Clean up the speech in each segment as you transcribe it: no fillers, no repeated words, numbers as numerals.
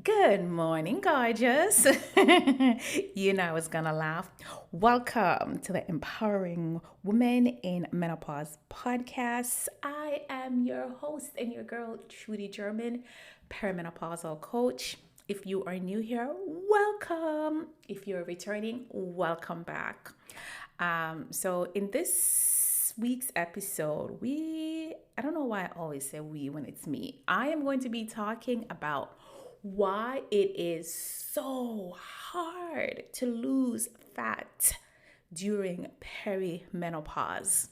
Good morning, gorgeous. You know I was gonna laugh. Welcome to the Empowering Women in Menopause podcast. I am your host and your girl, Trudie German, perimenopausal coach. If you are new here, welcome. If you're returning, welcome back. So in this week's episode, I don't know why I always say we when it's me. I am going to be talking about why it is so hard to lose fat during perimenopause.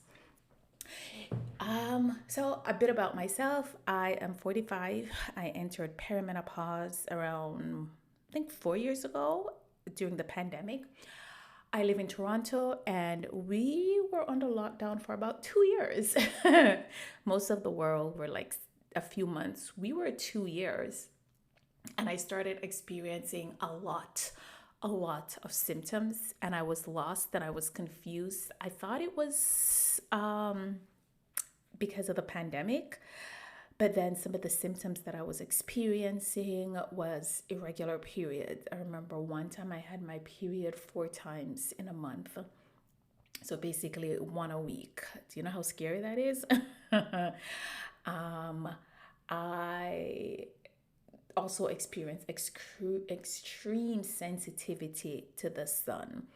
So a bit about myself. I am 45. I entered perimenopause around, I think, 4 years ago during the pandemic. I live in Toronto and we were under lockdown for about 2 years. Most of the world were like a few months. We were 2 years. And I started experiencing a lot of symptoms, and I was lost and I was confused. I thought it was because of the pandemic, but then some of the symptoms that I was experiencing was irregular periods. I remember one time I had my period 4 times in a month. So basically one a week. Do you know how scary that is? I also experienced extreme sensitivity to the sun.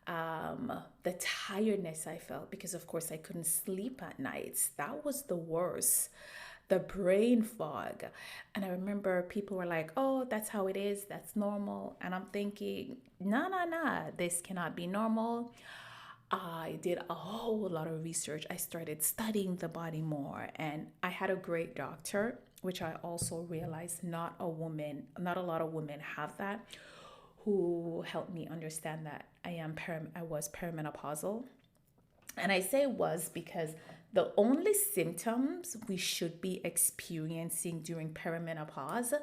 The tiredness I felt, because of course I couldn't sleep at nights. That was the worst. The brain fog. And I remember people were like, oh, that's how it is. That's normal. And I'm thinking, nah, this cannot be normal. I did a whole lot of research. I started studying the body more, and I had a great doctor, which I also realized not a lot of women have that, who helped me understand that I was perimenopausal. And I say was because the only symptoms we should be experiencing during perimenopause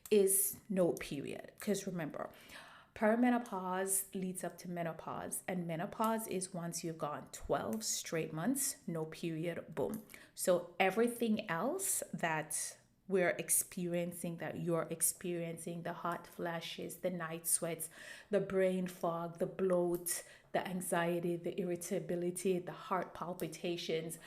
is no period. Because remember, perimenopause leads up to menopause, and menopause is once you've gone 12 straight months, no period, boom. So everything else that we're experiencing, that you're experiencing, the hot flashes, the night sweats, the brain fog, the bloat, the anxiety, the irritability, the heart palpitations,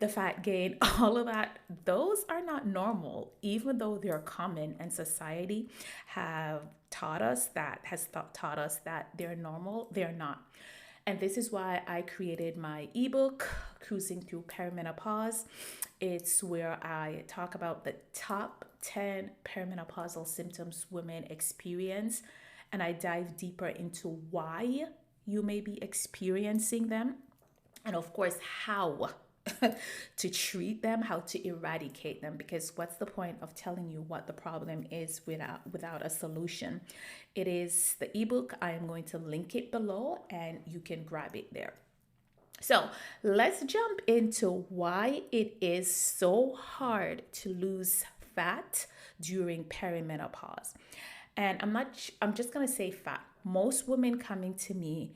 the fat gain, all of that, those are not normal, even though they're common, and society has taught us that they're normal. They're not. And this is why I created my ebook, Cruising Through Perimenopause. It's where I talk about the top 10 perimenopausal symptoms women experience, and I dive deeper into why you may be experiencing them, and of course, how to treat them, how to eradicate them, because what's the point of telling you what the problem is without a solution? It is the ebook. I am going to link it below and you can grab it there. So let's jump into why it is so hard to lose fat during perimenopause. And I'm just going to say fat. Most women coming to me,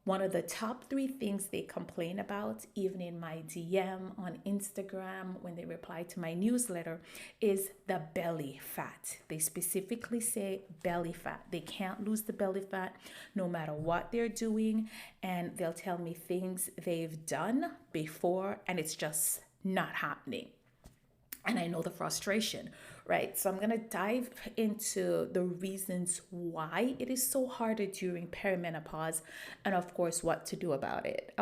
one of the top 3 things they complain about, even in my DM on Instagram, when they reply to my newsletter, is the belly fat. They specifically say belly fat. They can't lose the belly fat no matter what they're doing. And they'll tell me things they've done before and it's just not happening. And I know the frustration, right? So I'm going to dive into the reasons why it is so hard during perimenopause, and of course, what to do about it.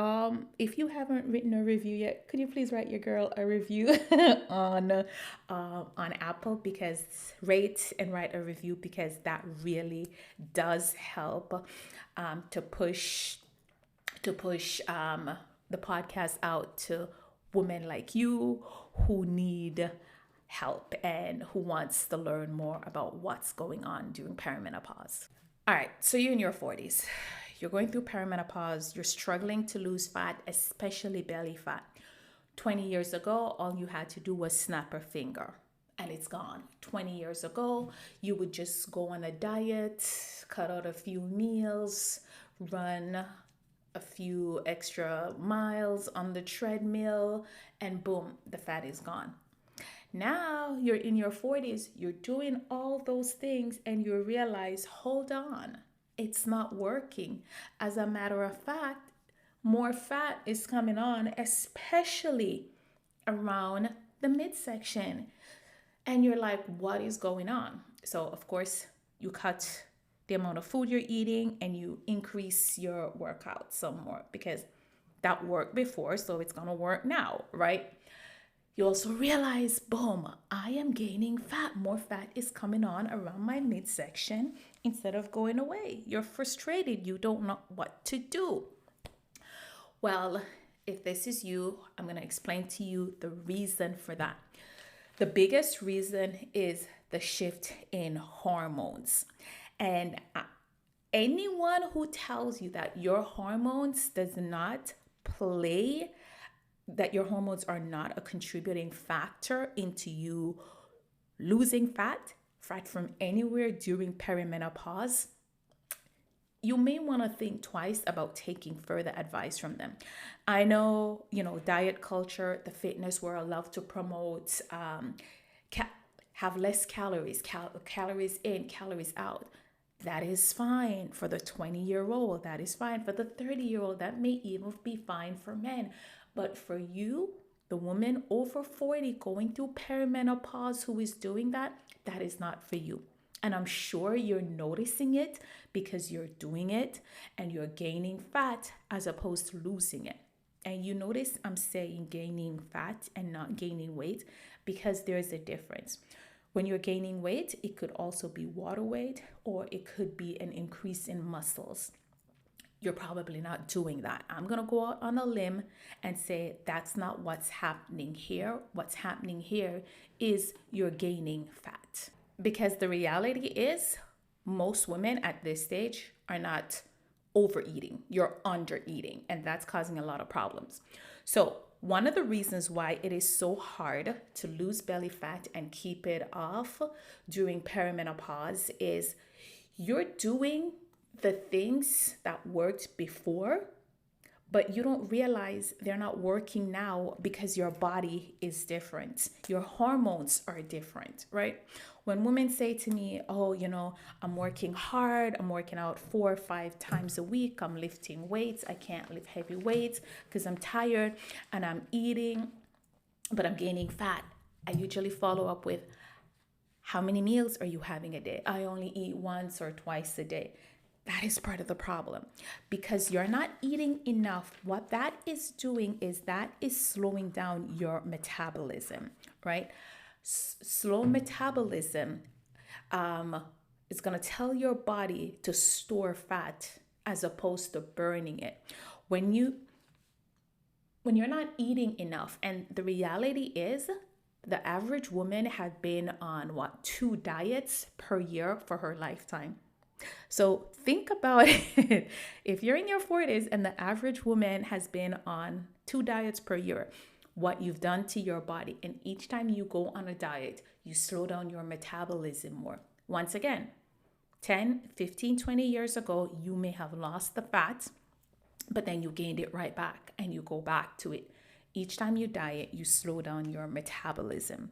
If you haven't written a review yet, could you please write your girl a review on Apple, because rate and write a review, because that really does help to push the podcast out to women like you who need help and who wants to learn more about what's going on during perimenopause. All right, so you're in your 40s. You're going through perimenopause. You're struggling to lose fat, especially belly fat. 20 years ago, all you had to do was snap a finger and it's gone. 20 years ago, you would just go on a diet, cut out a few meals, run a few extra miles on the treadmill, and boom, the fat is gone. Now you're in your 40s, you're doing all those things, and you realize, hold on, it's not working. As a matter of fact, more fat is coming on, especially around the midsection. And you're like, what is going on? So, of course, you cut the amount of food you're eating and you increase your workout some more because that worked before, so it's gonna work now, right? You also realize, boom, I am gaining fat. More fat is coming on around my midsection instead of going away. You're frustrated. You don't know what to do. Well, if this is you, I'm going to explain to you the reason for that. The biggest reason is the shift in hormones. And anyone who tells you that your hormones does not play, that your hormones are not a contributing factor into you losing fat from anywhere during perimenopause, you may want to think twice about taking further advice from them. I know, diet culture, the fitness world love to promote have less calories, calories in, calories out. That is fine for the 20-year-old. That is fine for the 30-year-old. That may even be fine for men. But for you, the woman over 40 going through perimenopause who is doing that, that is not for you. And I'm sure you're noticing it because you're doing it and you're gaining fat as opposed to losing it. And you notice I'm saying gaining fat and not gaining weight because there's a difference. When you're gaining weight, it could also be water weight or it could be an increase in muscles. You're probably not doing that. I'm going to go out on a limb and say that's not what's happening here. What's happening here is you're gaining fat. Because the reality is most women at this stage are not overeating. You're undereating, and that's causing a lot of problems. So one of the reasons why it is so hard to lose belly fat and keep it off during perimenopause is you're doing the things that worked before, but you don't realize they're not working now because your body is different. Your hormones are different, right? When women say to me, oh, I'm working hard, I'm working out 4 or 5 times a week, I'm lifting weights, I can't lift heavy weights because I'm tired and I'm eating, but I'm gaining fat. I usually follow up with, how many meals are you having a day? I only eat once or twice a day. That is part of the problem because you're not eating enough. What that is doing is that is slowing down your metabolism, right? Slow metabolism is going to tell your body to store fat as opposed to burning it. When you're not eating enough, and the reality is the average woman had been on 2 diets per year for her lifetime. So think about it. If you're in your 40s and the average woman has been on 2 diets per year, what you've done to your body, and each time you go on a diet, you slow down your metabolism more. Once again, 10, 15, 20 years ago, you may have lost the fat, but then you gained it right back and you go back to it. Each time you diet, you slow down your metabolism.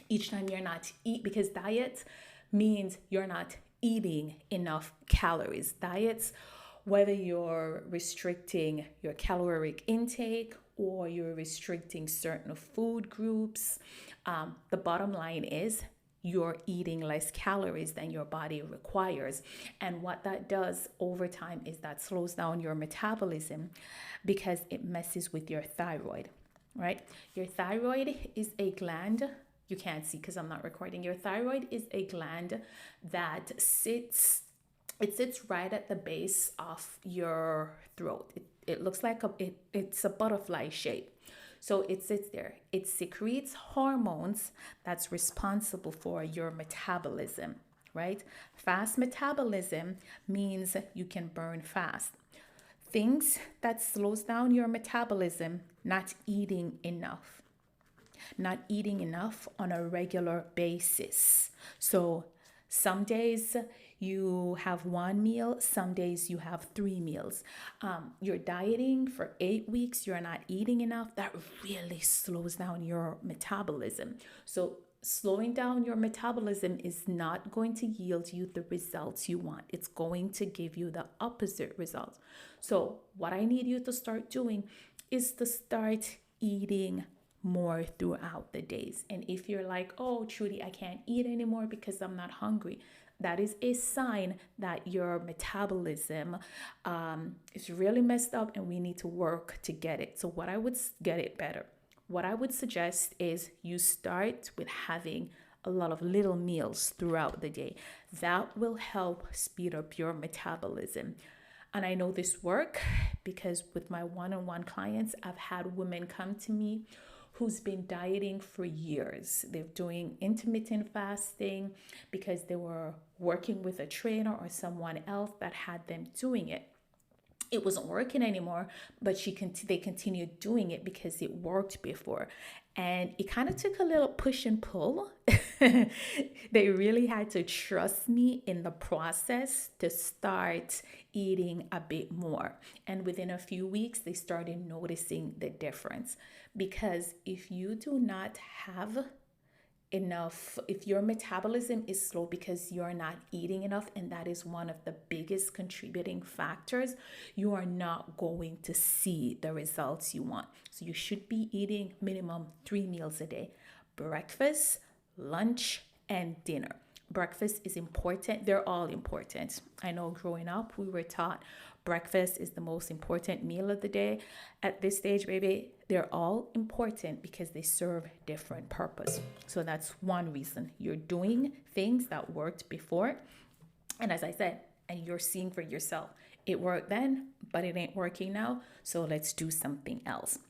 Each time you're not because diet means you're not eating enough calories. Diets, whether you're restricting your caloric intake or you're restricting certain food groups, the bottom line is you're eating less calories than your body requires. And what that does over time is that slows down your metabolism because it messes with your thyroid, right? Your thyroid is a gland. You can't see because I'm not recording. Your thyroid is a gland that sits right at the base of your throat. It looks like it's a butterfly shape. So it sits there. It secretes hormones that's responsible for your metabolism, right? Fast metabolism means you can burn fast. Things that slows down your metabolism, not eating enough on a regular basis. So Some days you have one meal, some days you have 3 meals. You're dieting for 8 weeks, you're not eating enough. That really slows down your metabolism. So, slowing down your metabolism is not going to yield you the results you want. It's going to give you the opposite results. So, what I need you to start doing is to start eating more throughout the days. And if you're like, oh, Trudie, I can't eat anymore because I'm not hungry, that is a sign that your metabolism is really messed up and we need to work to get it. So, what I would get it better. What I would suggest is you start with having a lot of little meals throughout the day. That will help speed up your metabolism. And I know this work because with my one-on-one clients, I've had women come to me who's been dieting for years. They're doing intermittent fasting because they were working with a trainer or someone else that had them doing it. It wasn't working anymore, but they continued doing it because it worked before. And it kind of took a little push and pull. They really had to trust me in the process to start eating a bit more. And within a few weeks, they started noticing the difference. Because if you do not have enough, if your metabolism is slow because you're not eating enough, and that is one of the biggest contributing factors, you are not going to see the results you want. So you should be eating minimum 3 meals a day: breakfast, lunch, and dinner. Breakfast is important. They're all important. I know growing up, we were taught breakfast is the most important meal of the day. At this stage, baby, they're all important because they serve different purpose. So that's one reason. You're doing things that worked before. And as I said, and you're seeing for yourself, it worked then, but it ain't working now. So let's do something else.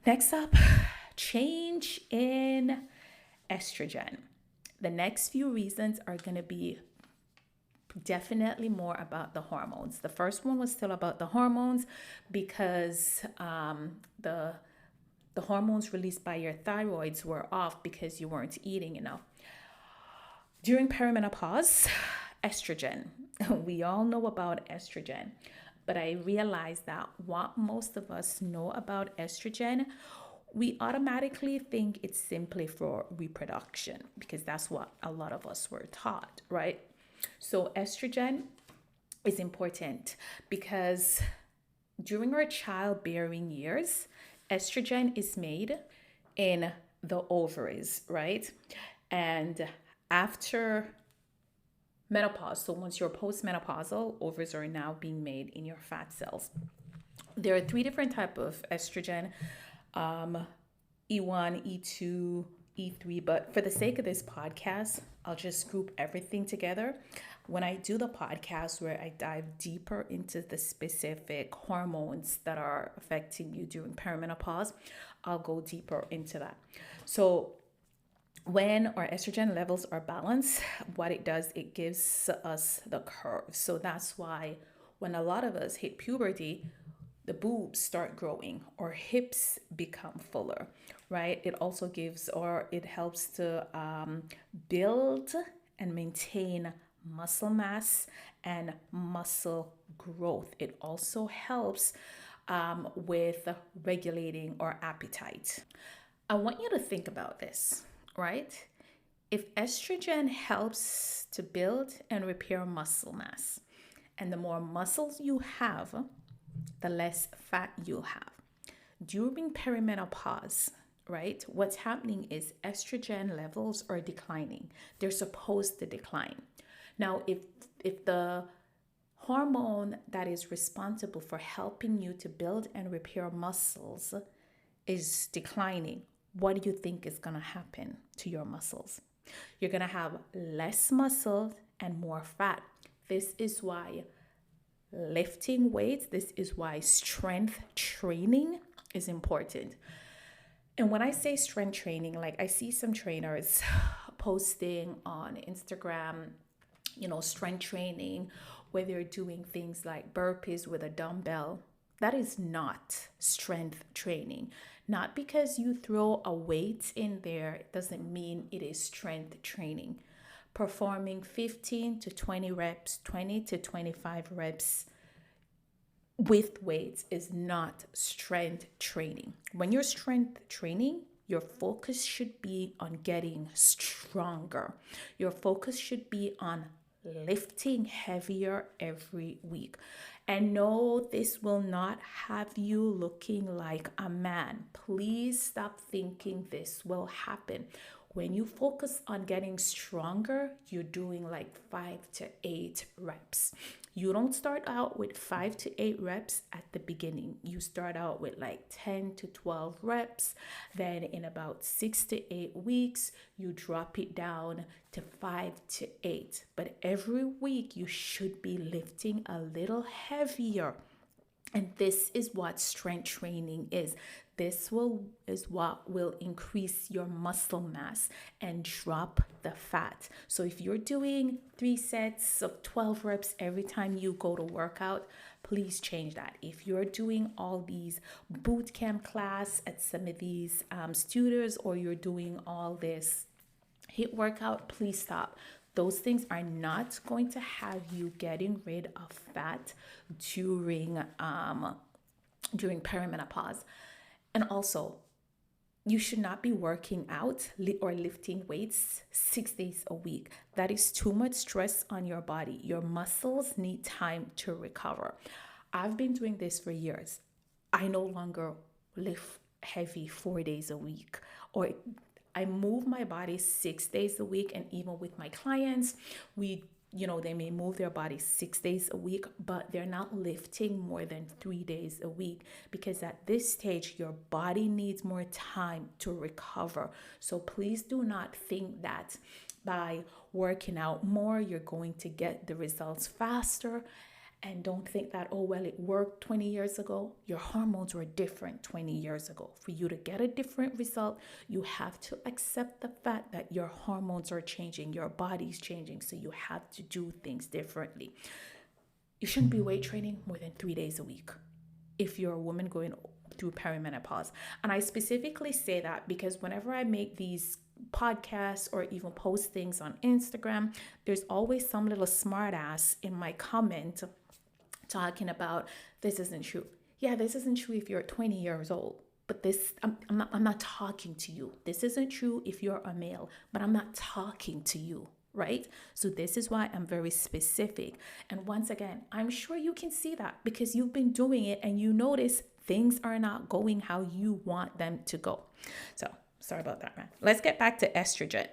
Next up, change in estrogen. The next few reasons are going to be definitely more about the hormones. The first one was still about the hormones because the hormones released by your thyroids were off because you weren't eating enough. During perimenopause, estrogen. We all know about estrogen, but I realized that what most of us know about estrogen, we automatically think it's simply for reproduction because that's what a lot of us were taught, right? So estrogen is important because during our childbearing years, estrogen is made in the ovaries, right? And after menopause, so once you're postmenopausal, ovaries are now being made in your fat cells. There are 3 different types of estrogen, E1, E2, E3, but for the sake of this podcast, I'll just group everything together. When I do the podcast where I dive deeper into the specific hormones that are affecting you during perimenopause, I'll go deeper into that. So when our estrogen levels are balanced, what it does, it gives us the curve. So that's why when a lot of us hit puberty, the boobs start growing or hips become fuller, right? It also gives, or it helps to build and maintain muscle mass and muscle growth. It also helps with regulating our appetite. I want you to think about this, right? If estrogen helps to build and repair muscle mass, and the more muscles you have, the less fat you'll have. During perimenopause, right, what's happening is estrogen levels are declining. They're supposed to decline. Now, if the hormone that is responsible for helping you to build and repair muscles is declining, what do you think is going to happen to your muscles? You're going to have less muscle and more fat. This is why lifting weights, this is why strength training is important. And when I say strength training, like I see some trainers posting on Instagram, strength training where they're doing things like burpees with a dumbbell. That is not strength training. Not because you throw a weight in there, it doesn't mean it is strength training. performing 15 to 20 reps, 20 to 25 reps with weights is not strength training. When you're strength training, your focus should be on getting stronger. Your focus should be on lifting heavier every week. And no, this will not have you looking like a man. Please stop thinking this will happen. When you focus on getting stronger, you're doing like 5 to 8 reps. You don't start out with 5 to 8 reps at the beginning. You start out with like 10 to 12 reps. Then in about 6 to 8 weeks, you drop it down to 5 to 8. But every week you should be lifting a little heavier. And this is what strength training is. Is what will increase your muscle mass and drop the fat. So if you're doing 3 sets of 12 reps every time you go to workout, please change that. If you're doing all these boot camp class at some of these studios, or you're doing all this HIIT workout, please stop. Those things are not going to have you getting rid of fat during perimenopause. And also, you should not be working out or lifting weights 6 days a week. That is too much stress on your body. Your muscles need time to recover. I've been doing this for years. I no longer lift heavy 4 days a week, or I move my body 6 days a week. And even with my clients, they may move their body 6 days a week, but they're not lifting more than 3 days a week, because at this stage, your body needs more time to recover. So please do not think that by working out more, you're going to get the results faster. And don't think that, oh, well, it worked 20 years ago. Your hormones were different 20 years ago. For you to get a different result, you have to accept the fact that your hormones are changing, your body's changing. So you have to do things differently. You shouldn't be weight training more than 3 days a week if you're a woman going through perimenopause. And I specifically say that because whenever I make these podcasts or even post things on Instagram, there's always some little smart ass in my comment talking about, this isn't true. Yeah, this isn't true if you're 20 years old, but I'm not talking to you. This isn't true if you're a male, but I'm not talking to you, right? So this is why I'm very specific. And once again, I'm sure you can see that because you've been doing it and you notice things are not going how you want them to go. So sorry about that, man. Let's get back to estrogen.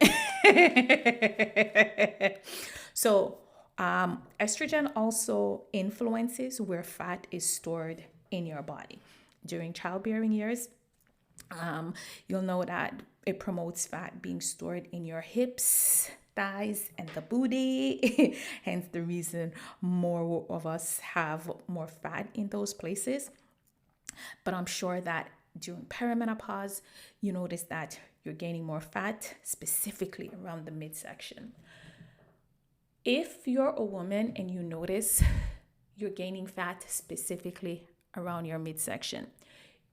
So estrogen also influences where fat is stored in your body. During childbearing years, you'll know that it promotes fat being stored in your hips, thighs, and the booty. Hence the reason more of us have more fat in those places. But I'm sure that during perimenopause, you notice that you're gaining more fat, specifically around the midsection. If you're a woman and you notice you're gaining fat specifically around your midsection,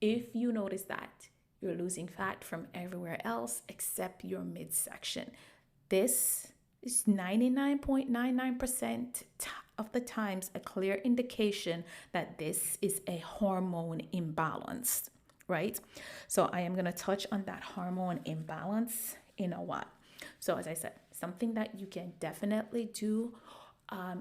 if you notice that you're losing fat from everywhere else except your midsection, this is 99.99% of the times a clear indication that this is a hormone imbalance, right? So I am going to touch on that hormone imbalance in a while. So as I said, something that you can definitely do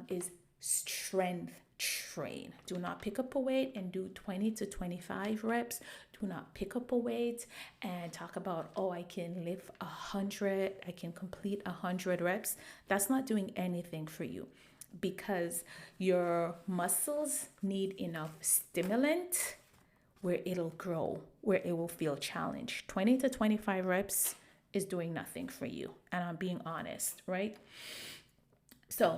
is strength train. Do not pick up a weight and do 20 to 25 reps. Do not pick up a weight and talk about, oh, I can lift 100, I can complete 100 reps. That's not doing anything for you because your muscles need enough stimulant where it'll grow, where it will feel challenged. 20 to 25 reps is doing nothing for you. And I'm being honest, right? So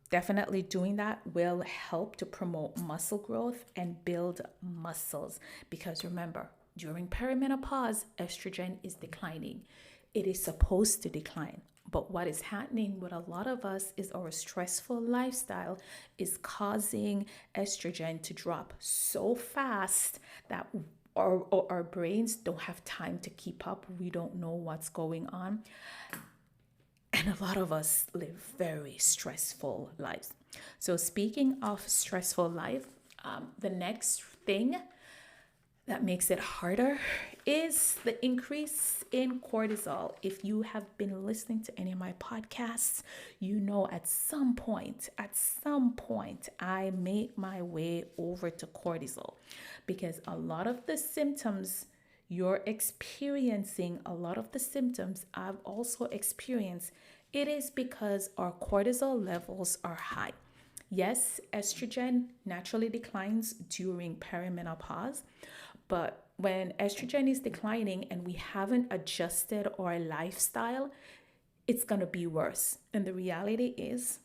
definitely doing that will help to promote muscle growth and build muscles. Because remember, during perimenopause, estrogen is declining. It is supposed to decline. But what is happening with a lot of us is our stressful lifestyle is causing estrogen to drop so fast that our brains don't have time to keep up. We don't know what's going on. And a lot of us live very stressful lives. So speaking of stressful life, the next thing that makes it harder is the increase in cortisol. If you have been listening to any of my podcasts, you know at some point, I make my way over to cortisol because a lot of the symptoms you're experiencing, a lot of the symptoms I've also experienced, it is because our cortisol levels are high. Yes, estrogen naturally declines during perimenopause, but when estrogen is declining and we haven't adjusted our lifestyle, it's going to be worse. And the reality is,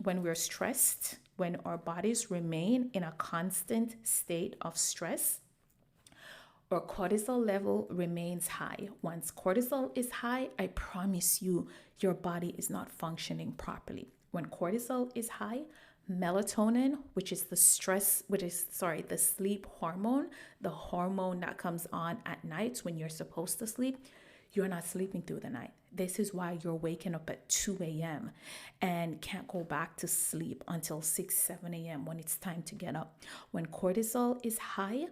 when we're stressed, when our bodies remain in a constant state of stress, our cortisol level remains high. Once cortisol is high, I promise you, your body is not functioning properly. When cortisol is high, melatonin, the sleep hormone, the hormone that comes on at night when you're supposed to sleep, you're not sleeping through the night. This is why you're waking up at 2 a.m. and can't go back to sleep until 6, 7 a.m. when it's time to get up. When cortisol is high,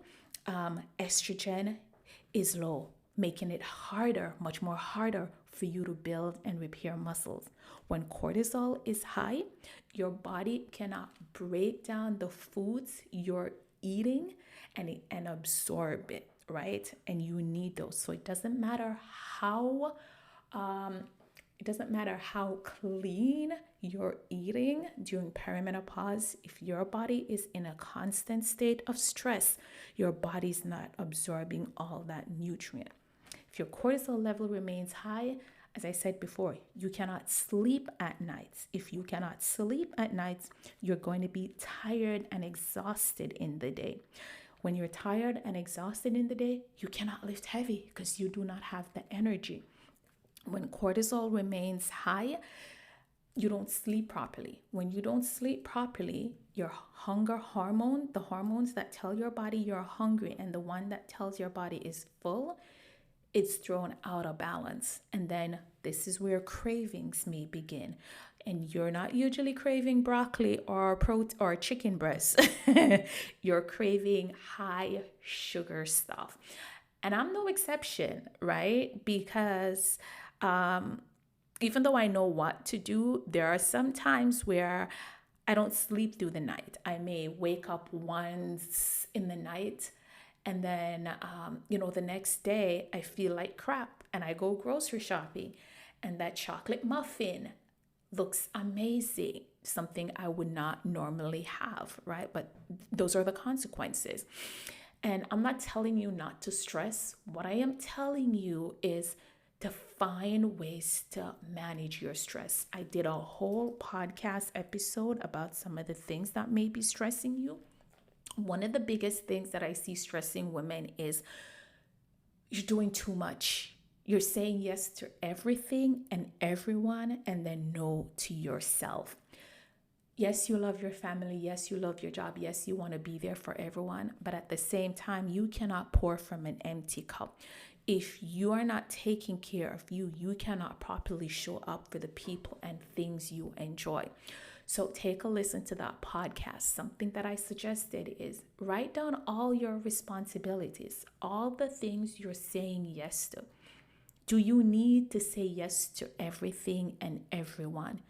estrogen is low, making it harder, much more harder for you to build and repair muscles. When cortisol is high, your body cannot break down the foods you're eating and absorb it, right? And you need those. So it doesn't matter how clean you're eating during perimenopause. If your body is in a constant state of stress, your body's not absorbing all that nutrient. If your cortisol level remains high, as I said before, you cannot sleep at nights. If you cannot sleep at nights, you're going to be tired and exhausted in the day. When you're tired and exhausted in the day, you cannot lift heavy because you do not have the energy. When cortisol remains high, you don't sleep properly. When you don't sleep properly, your hunger hormone, the hormones that tell your body you're hungry and the one that tells your body is full, it's thrown out of balance. And then this is where cravings may begin. And you're not usually craving broccoli or chicken breast. You're craving high sugar stuff. And I'm no exception, right? Because even though I know what to do, there are some times where I don't sleep through the night. I may wake up once in the night and then, the next day I feel like crap and I go grocery shopping and that chocolate muffin looks amazing, something I would not normally have, right? But those are the consequences. And I'm not telling you not to stress. What I am telling you is to find ways to manage your stress. I did a whole podcast episode about some of the things that may be stressing you. One of the biggest things that I see stressing women is you're doing too much. You're saying yes to everything and everyone and then no to yourself. Yes, you love your family. Yes, you love your job. Yes, you want to be there for everyone. But at the same time, you cannot pour from an empty cup. If you are not taking care of you, you cannot properly show up for the people and things you enjoy. So take a listen to that podcast. Something that I suggested is write down all your responsibilities, all the things you're saying yes to. Do you need to say yes to everything and everyone?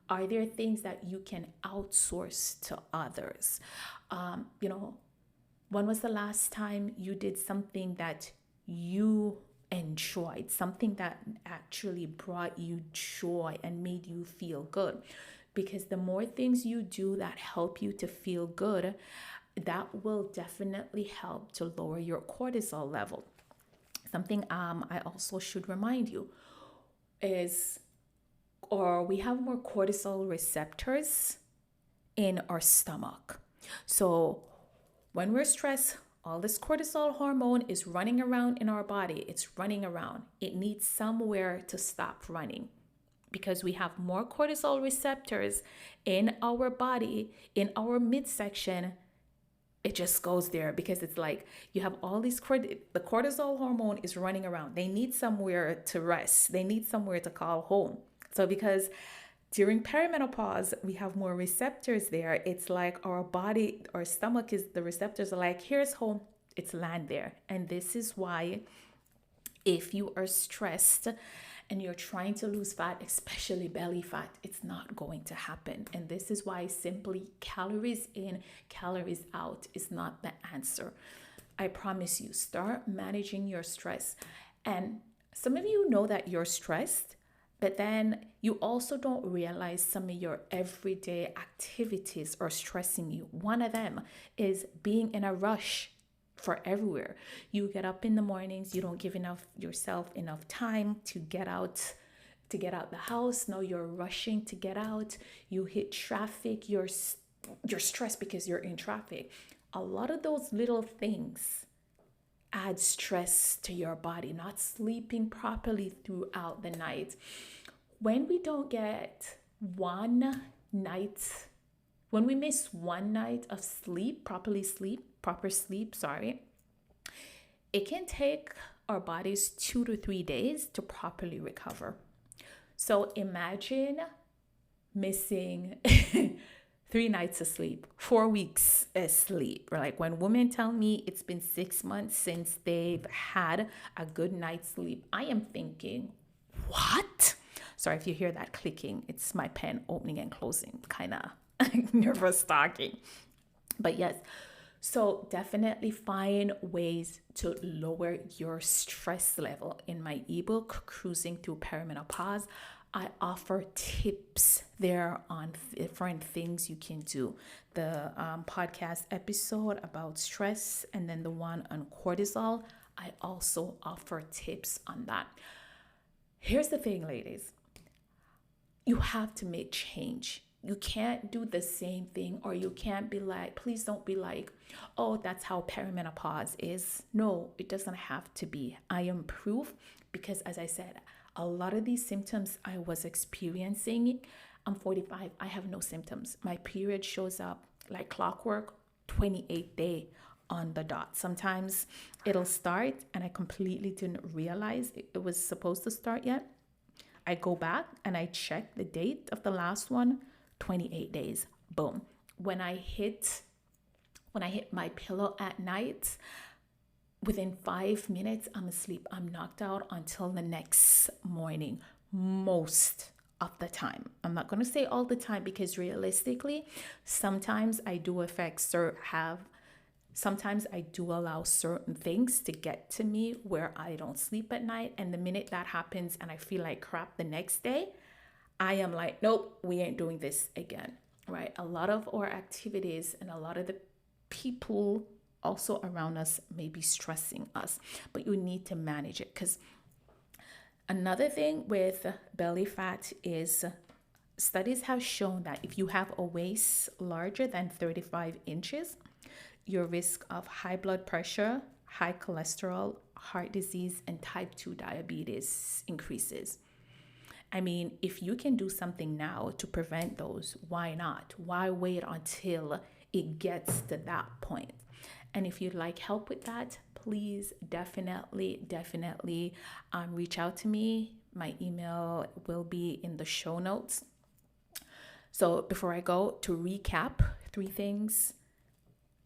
Are there things that you can outsource to others? When was the last time you did something that you enjoyed, something that actually brought you joy and made you feel good? Because the more things you do that help you to feel good, that will definitely help to lower your cortisol level. Something I also should remind you is, we have more cortisol receptors in our stomach. So when we're stressed, all this cortisol hormone is running around in our body. It's running around. It needs somewhere to stop running because we have more cortisol receptors in our body, in our midsection. It just goes there because it's like you have all these, the cortisol hormone is running around. They need somewhere to rest. They need somewhere to call home. So because during perimenopause, we have more receptors there. It's like our body, our stomach is the receptors are like, here's home, it's land there. And this is why if you are stressed and you're trying to lose fat, especially belly fat, it's not going to happen. And this is why simply calories in, calories out is not the answer. I promise you, start managing your stress. And some of you know that you're stressed, but then you also don't realize some of your everyday activities are stressing you. One of them is being in a rush for everywhere. You get up in the mornings, you don't give yourself enough time to get out the house. Now you're rushing to get out. You hit traffic, you're stressed because you're in traffic. A lot of those little things add stress to your body. Not sleeping properly throughout the night. When we don't get when we miss one night of proper sleep, it can take our bodies 2 to 3 days to properly recover. So imagine missing 3 nights of sleep, 4 weeks of sleep. Or like when women tell me it's been 6 months since they've had a good night's sleep, I am thinking, what? Sorry if you hear that clicking, it's my pen opening and closing, kind of nervous talking. But yes, so definitely find ways to lower your stress level. In my ebook, Cruising Through Perimenopause, I offer tips there on different things you can do. The podcast episode about stress and then the one on cortisol, I also offer tips on that. Here's the thing, ladies. You have to make change. You can't do the same thing, or you can't be like, please don't be like, oh, that's how perimenopause is. No, it doesn't have to be. I am proof because, as I said, a lot of these symptoms I was experiencing, I'm 45, I have no symptoms. My period shows up like clockwork, 28th day on the dot. Sometimes it'll start and I completely didn't realize it was supposed to start yet. I go back and I check the date of the last one, 28 days. Boom. When I hit my pillow at night, within 5 minutes, I'm asleep. I'm knocked out until the next morning, most of the time. I'm not going to say all the time because realistically, sometimes I do sometimes I do allow certain things to get to me where I don't sleep at night. And the minute that happens and I feel like crap the next day, I am like, nope, we ain't doing this again, right? A lot of our activities and a lot of the people also around us may be stressing us, but you need to manage it. Because another thing with belly fat is studies have shown that if you have a waist larger than 35 inches, your risk of high blood pressure, high cholesterol, heart disease, and type 2 diabetes increases. I mean, if you can do something now to prevent those, why not? Why wait until it gets to that point? And if you'd like help with that, please definitely reach out to me. My email will be in the show notes. So before I go, to recap 3 things.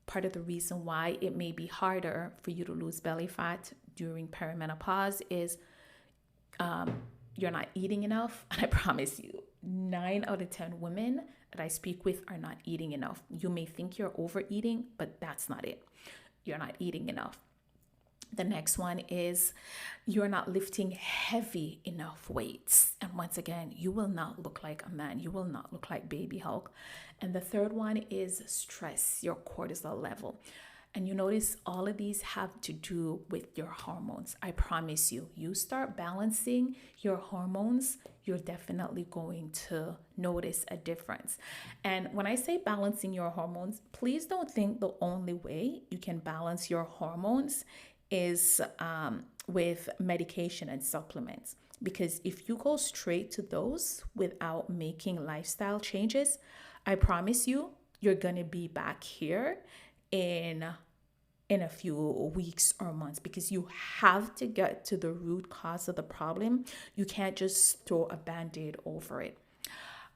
Part of the reason why it may be harder for you to lose belly fat during perimenopause is you're not eating enough. And I promise you, 9 out of 10 women that I speak with are not eating enough. You may think you're overeating, but that's not it. You're not eating enough. The next one is you're not lifting heavy enough weights. And once again, you will not look like a man. You will not look like baby Hulk. And the third one is stress, your cortisol level. And you notice all of these have to do with your hormones. I promise you, you start balancing your hormones, you're definitely going to notice a difference. And when I say balancing your hormones, please don't think the only way you can balance your hormones is with medication and supplements. Because if you go straight to those without making lifestyle changes, I promise you, you're going to be back here in in a few weeks or months, because you have to get to the root cause of the problem. You can't just throw a band-aid over it.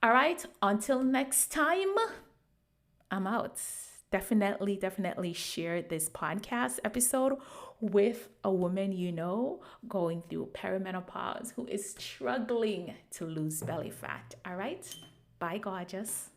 All right, until next time, I'm out. Definitely share this podcast episode with a woman you know going through perimenopause who is struggling to lose belly fat. All right, bye, gorgeous.